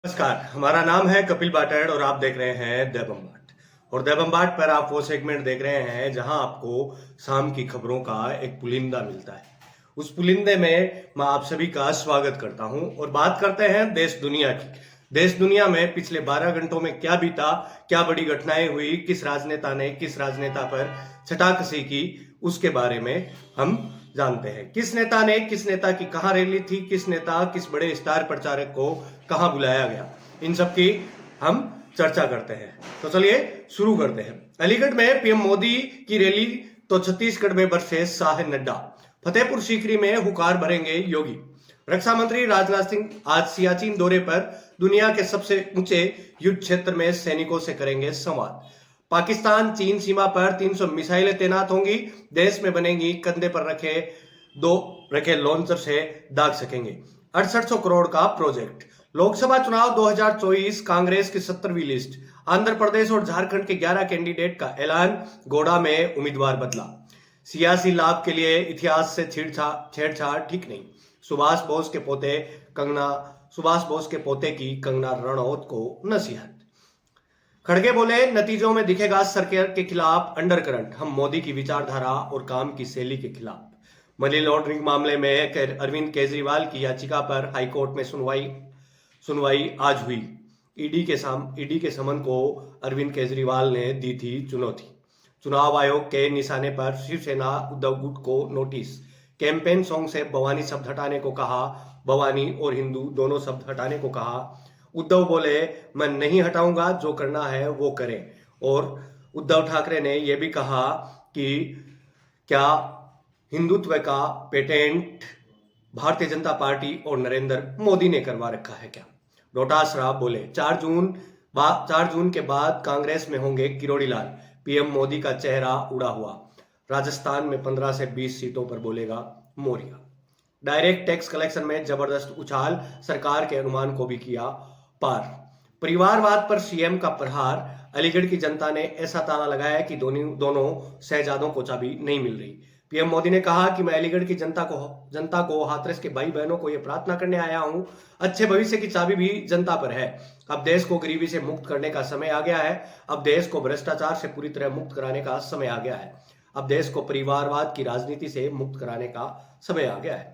नमस्कार, हमारा नाम है कपिल बाटड़ और आप देख रहे हैं दैबम बाट। और दैबम बाट पर आप वो सेगमेंट देख रहे हैं जहां आपको शाम की खबरों का एक पुलिंदा मिलता है। उस पुलिंदे में मैं आप सभी का स्वागत करता हूं और बात करते हैं देश दुनिया की। देश दुनिया में पिछले 12 घंटों में क्या बीता, क्या बड़ी घटनाएं हुई, किस राजनेता ने किस राजनेता पर छटाकसी की, उसके बारे में हम जानते हैं। किस नेता की कहाँ रैली थी, किस नेता किस बड़े स्टार प्रचारक को कहाँ बुलाया गया, इन सब की हम चर्चा करते हैं। तो चलिए शुरू करते हैं। अलीगढ़ में पीएम मोदी की रैली तो छत्तीसगढ़ में बरसे शाह नड्डा, फतेहपुर सीकरी में हुकार भरेंगे योगी। रक्षा मंत्री राजनाथ सिंह आज सियाचिन दौरे पर दुनिया के सबसे ऊंचे युद्ध क्षेत्र में सैनिकों से करेंगे संवाद। पाकिस्तान चीन सीमा पर 300 मिसाइलें तैनात होंगी, देश में बनेंगी कंधे पर रखे लॉन्चर से दाग सकेंगे। 6800 करोड़ का प्रोजेक्ट। लोकसभा चुनाव 2024 कांग्रेस की 70वीं लिस्ट। आंध्र प्रदेश और झारखंड के 11 कैंडिडेट का ऐलान, गोडा में उम्मीदवार बदला। सियासी लाभ के लिए इतिहास से छेड़छाड़ ठीक नहीं। सुभाष बोस के पोते की कंगना रणौत को नसीहत। खड़गे बोले, नतीजों में दिखेगा सरकार के खिलाफ अंडरकरंट, हम मोदी की विचारधारा और काम की शैली के खिलाफ। मनी लॉन्ड्रिंग मामले में अरविंद केजरीवाल की याचिका पर हाईकोर्ट में सुनवाई आज हुई। ईडी के समन को अरविंद केजरीवाल ने दी थी चुनौती। चुनाव आयोग के निशाने पर शिवसेना उद्धव गुट को नोटिस। कैंपेन सॉन्ग से भवानी शब्द हटाने को कहा, भवानी और हिंदू दोनों शब्द हटाने को कहा। उद्धव बोले, मैं नहीं हटाऊंगा, जो करना है वो करें। और उद्धव ठाकरे ने यह भी कहा कि क्या हिंदुत्व का पेटेंट भारतीय जनता पार्टी और नरेंद्र मोदी ने करवा रखा है क्या। रोहतास राव बोले, 4 जून के बाद कांग्रेस में होंगे किरोड़ी लाल, पीएम मोदी का चेहरा उड़ा हुआ। राजस्थान में 15 से 20 सीटों पर बोलेगा मौर्य। डायरेक्ट टैक्स कलेक्शन में जबरदस्त उछाल, सरकार के अनुमान को भी किया पार। परिवारवाद पर सीएम का प्रहार, अलीगढ़ की जनता ने ऐसा ताला लगाया कि दोनों शहजादों को चाबी नहीं मिल रही। पीएम मोदी ने कहा कि मैं अलीगढ़ की जनता को हाथरस के भाई बहनों को यह प्रार्थना करने आया हूं, अच्छे भविष्य की चाबी भी जनता पर है। अब देश को गरीबी से मुक्त करने का समय आ गया है। अब देश को भ्रष्टाचार से पूरी तरह मुक्त कराने का समय आ गया है। अब देश को परिवारवाद की राजनीति से मुक्त कराने का समय आ गया है।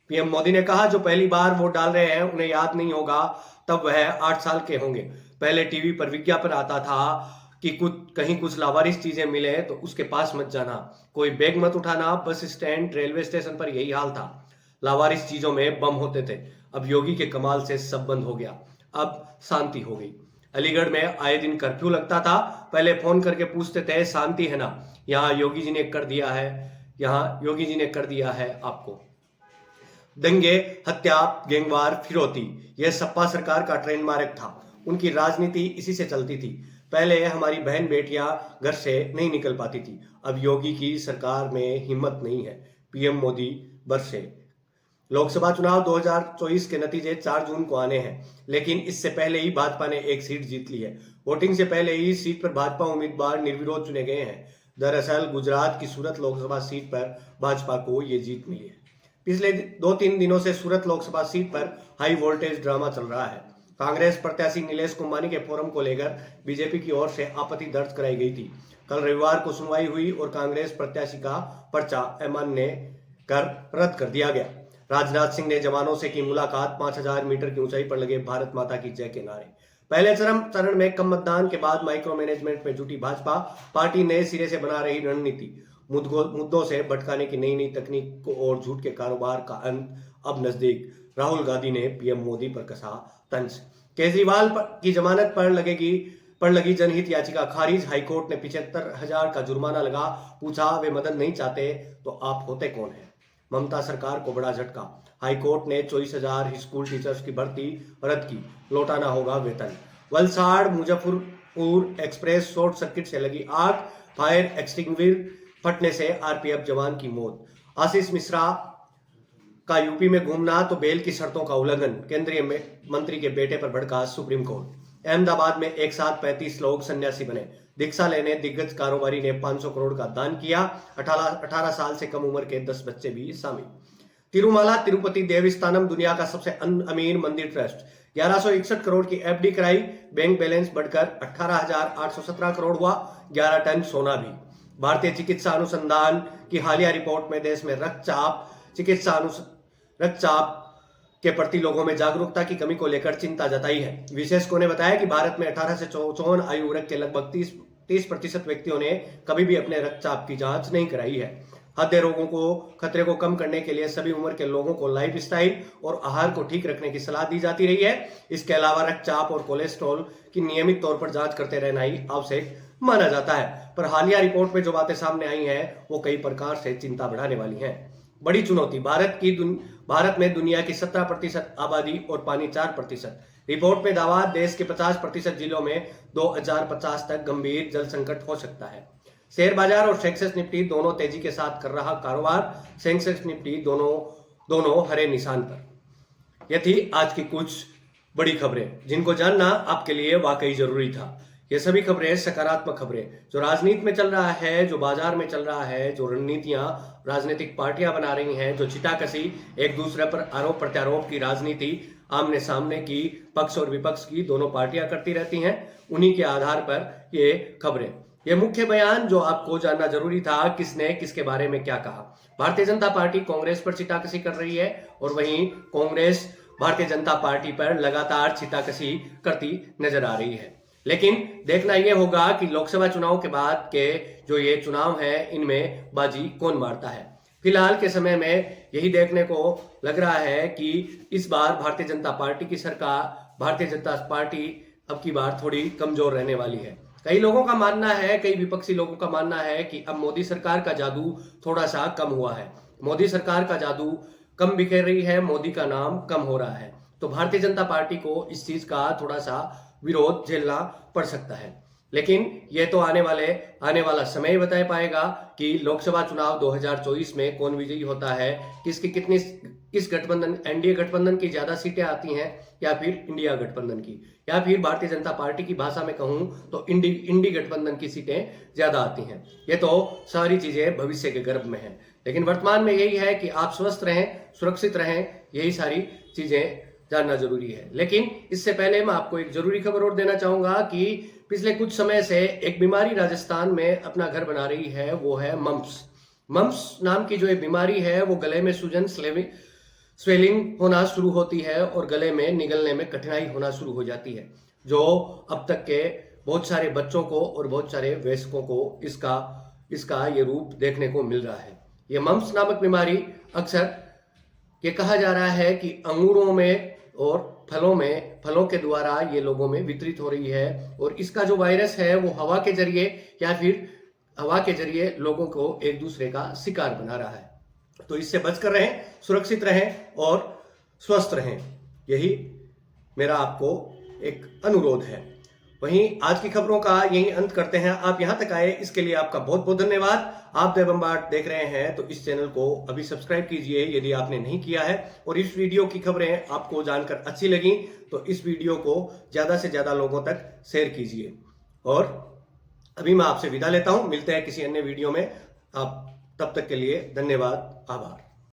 पीएम मोदी ने कहा, जो पहली बार वोट डाल रहे हैं उन्हें याद नहीं होगा, तब वह 8 साल के होंगे। पहले टीवी पर विज्ञापन आता था कि कहीं कुछ लावारिस चीजें मिले तो उसके पास मत जाना, कोई बैग मत उठाना। बस स्टैंड, रेलवे स्टेशन पर यही हाल था, लावारिस चीजों में बम होते थे। अब योगी के कमाल से सब बंद हो गया, अब शांति हो गई। अलीगढ़ में आए दिन कर्फ्यू लगता था, पहले फोन करके पूछते थे शांति है ना, यहाँ योगी जी ने कर दिया है आपको। दंगे, हत्या, गैंगवार, फिरौती, यह सपा सरकार का ट्रेडमार्क था। उनकी राजनीति इसी से चलती थी। पहले हमारी बहन बेटियां घर से नहीं निकल पाती थी, अब योगी की सरकार में हिम्मत नहीं है। पीएम मोदी बरसे। लोकसभा चुनाव 2024 के नतीजे 4 जून को आने हैं, लेकिन इससे पहले ही भाजपा ने एक सीट जीत ली है। वोटिंग से पहले ही सीट पर भाजपा उम्मीदवार निर्विरोध चुने गए हैं। दरअसल गुजरात की सूरत लोकसभा सीट पर भाजपा को ये जीत मिली है। पिछले 2-3 दिनों से सूरत लोकसभा सीट पर हाई वोल्टेज ड्रामा चल रहा है। कांग्रेस प्रत्याशी नीलेश कुंभानी के फोरम को लेकर बीजेपी की ओर से आपत्ति दर्ज कराई गई थी। कल रविवार को सुनवाई हुई और कांग्रेस प्रत्याशी का पर्चा अमान्य कर रद्द कर दिया गया। राजनाथ सिंह ने जवानों से की मुलाकात, 5000 मीटर की ऊंचाई पर लगे भारत माता की जय के नारे। पहले चरण में कम मतदान के बाद माइक्रो मैनेजमेंट में जुटी भाजपा, पार्टी नए सिरे से बना रही रणनीति, मुद्दों से भटकाने की नई तकनीक और झूठ के कारोबार का अंत अब नजदीक। राहुल गांधी ने पीएम मोदी पर कसा तंज। केजरीवाल की जमानत पर लगी जनहित याचिका खारिज, हाईकोर्ट ने 75,000 का जुर्माना लगा, पूछा वे मदद नहीं चाहते तो आप होते कौन हैं। ममता सरकार को बड़ा झटका, हाईकोर्ट ने 24,000 स्कूल टीचर्स की भर्ती रद्द की, लौटाना होगा वेतन। Valsad Muzaffarpur express short circuit से लगी आग, फायर एक्सटिंग्विशर फटने से आरपीएफ जवान की मौत। आशीष मिश्रा का यूपी में घूमना तो बेल की शर्तों का उल्लंघन, केंद्रीय मंत्री के बेटे पर भड़का सुप्रीम कोर्ट। अहमदाबाद में एक साथ 35 लोग सन्यासी बने, दीक्षा लेने दिग्गज कारोबारी ने 500 करोड़ का दान किया। 18 साल से कम उम्र के 10 बच्चे भी शामिल। तिरुमाला तिरुपति देवस्थानम दुनिया का सबसे अमीर मंदिर ट्रस्ट, 1161 करोड़ की एफडी कराई, बैंक बैलेंस बढ़कर 18,817 करोड़ हुआ, 11 टन सोना भी। भारतीय चिकित्सा अनुसंधान की हालिया रिपोर्ट में देश में रक्तचाप के प्रति लोगों में जागरूकता की कमी को लेकर चिंता जताई है। विशेषज्ञों ने बताया कि भारत में 18 से 54 आयु वर्ग के लगभग 30% व्यक्तियों ने कभी भी अपने रक्तचाप की जांच नहीं कराई है। हृदय रोगों को खतरे को कम करने के लिए सभी उम्र के लोगों को लाइफस्टाइल और आहार को ठीक रखने की सलाह दी जाती रही है। इसके अलावा रक्तचाप और कोलेस्ट्रॉल की नियमित तौर पर जांच करते रहना ही आवश्यक माना जाता है। पर हालिया रिपोर्ट में जो बातें सामने आई हैं वो कई प्रकार से चिंता बढ़ाने वाली हैं। बड़ी चुनौती, भारत में दुनिया की 17% आबादी और पानी 4%। रिपोर्ट में दावा, देश के 50% जिलों में 2050 तक गंभीर जल संकट हो सकता है। शेयर बाजार और सेंसेक्स निफ्टी दोनों तेजी के साथ कर रहा कारोबार, सेंसेक्स निफ्टी दोनों हरे निशान पर। ये थी आज की कुछ बड़ी खबरें जिनको जानना आपके लिए वाकई जरूरी था। ये सभी खबरें सकारात्मक खबरें, जो राजनीति में चल रहा है, जो बाजार में चल रहा है, जो रणनीतियां राजनीतिक पार्टियां बना रही हैं, जो छिटाकशी एक दूसरे पर आरोप प्रत्यारोप की राजनीति, आमने सामने की पक्ष और विपक्ष की दोनों पार्टियां करती रहती हैं, उन्हीं के आधार पर ये खबरें, ये मुख्य बयान जो आपको जानना जरूरी था, किसने किसके बारे में क्या कहा। भारतीय जनता पार्टी कांग्रेस पर छिटाकशी कर रही है और वहीं कांग्रेस भारतीय जनता पार्टी पर लगातार छिटाकशी करती नजर आ रही है। लेकिन देखना यह होगा कि लोकसभा चुनाव के बाद के जो ये चुनाव है, इनमें बाजी कौन मारता है। फिलहाल के समय में यही देखने को लग रहा है कि इस बार भारतीय जनता पार्टी की सरकार, भारतीय जनता पार्टी अब की बार थोड़ी कमजोर रहने वाली है। कई लोगों का मानना है, कई विपक्षी लोगों का मानना है कि अब मोदी सरकार का जादू थोड़ा सा कम हुआ है, मोदी सरकार का जादू कम बिखेर रही है, मोदी का नाम कम हो रहा है। तो भारतीय जनता पार्टी को इस चीज का थोड़ा सा विरोध झेलना पड़ सकता है। लेकिन यह तो आने वाला समय बता पाएगा कि लोकसभा चुनाव 2024 में कौन विजयी होता है, किस गठबंधन, एनडीए गठबंधन की ज्यादा सीटें आती हैं या फिर इंडिया गठबंधन की, या फिर भारतीय जनता पार्टी की भाषा में कहूं तो इंडी गठबंधन की सीटें ज्यादा आती हैं। ये तो सारी चीजें भविष्य के गर्भ में है, लेकिन वर्तमान में यही है कि आप स्वस्थ रहें, सुरक्षित रहें, यही सारी चीजें जानना जरूरी है। लेकिन इससे पहले मैं आपको एक जरूरी खबर और देना चाहूंगा कि पिछले कुछ समय से एक बीमारी राजस्थान में अपना घर बना रही है, वो है मम्प्स नाम की जो एक बीमारी है, वो गले में सूजन, स्वेलिंग होना शुरू होती है और गले में निगलने में कठिनाई होना शुरू हो जाती है, जो अब तक के बहुत सारे बच्चों को और बहुत सारे वयस्कों को इसका ये रूप देखने को मिल रहा है। ये मम्प्स नामक बीमारी अक्सर ये कहा जा रहा है कि अंगूरों में और फलों के द्वारा ये लोगों में वितरित हो रही है, और इसका जो वायरस है वो हवा के जरिए लोगों को एक दूसरे का शिकार बना रहा है। तो इससे बचकर रहें, सुरक्षित रहें और स्वस्थ रहें, यही मेरा आपको एक अनुरोध है। वहीं आज की खबरों का यही अंत करते हैं। आप यहां तक आए इसके लिए आपका बहुत बहुत धन्यवाद। आप देवबंबाट देख रहे हैं तो इस चैनल को अभी सब्सक्राइब कीजिए यदि आपने नहीं किया है, और इस वीडियो की खबरें आपको जानकर अच्छी लगी तो इस वीडियो को ज्यादा से ज्यादा लोगों तक शेयर कीजिए। और अभी मैं आपसे विदा लेता हूं, मिलते हैं किसी अन्य वीडियो में। आप तब तक के लिए धन्यवाद, आभार।